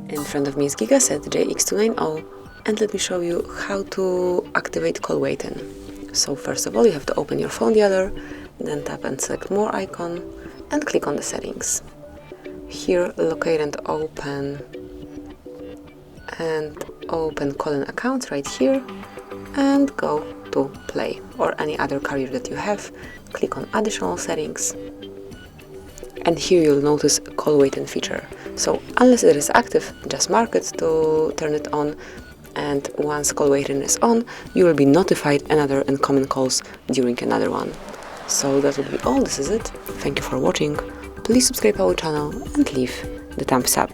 In front of me is Gigaset GX290, and let me show you how to activate call waiting. So first of all, you have to open your phone dialer, then tap and select more icon and click on the settings. Here locate and open calling account right here, and go to play or any other carrier that you have. Click on additional settings, and here you'll notice call waiting feature. So unless it is active, just mark it to turn it on, and once call waiting is on, you will be notified another incoming calls during another one. So that will be all. This is it. Thank you for watching. Please subscribe our channel and leave the thumbs up.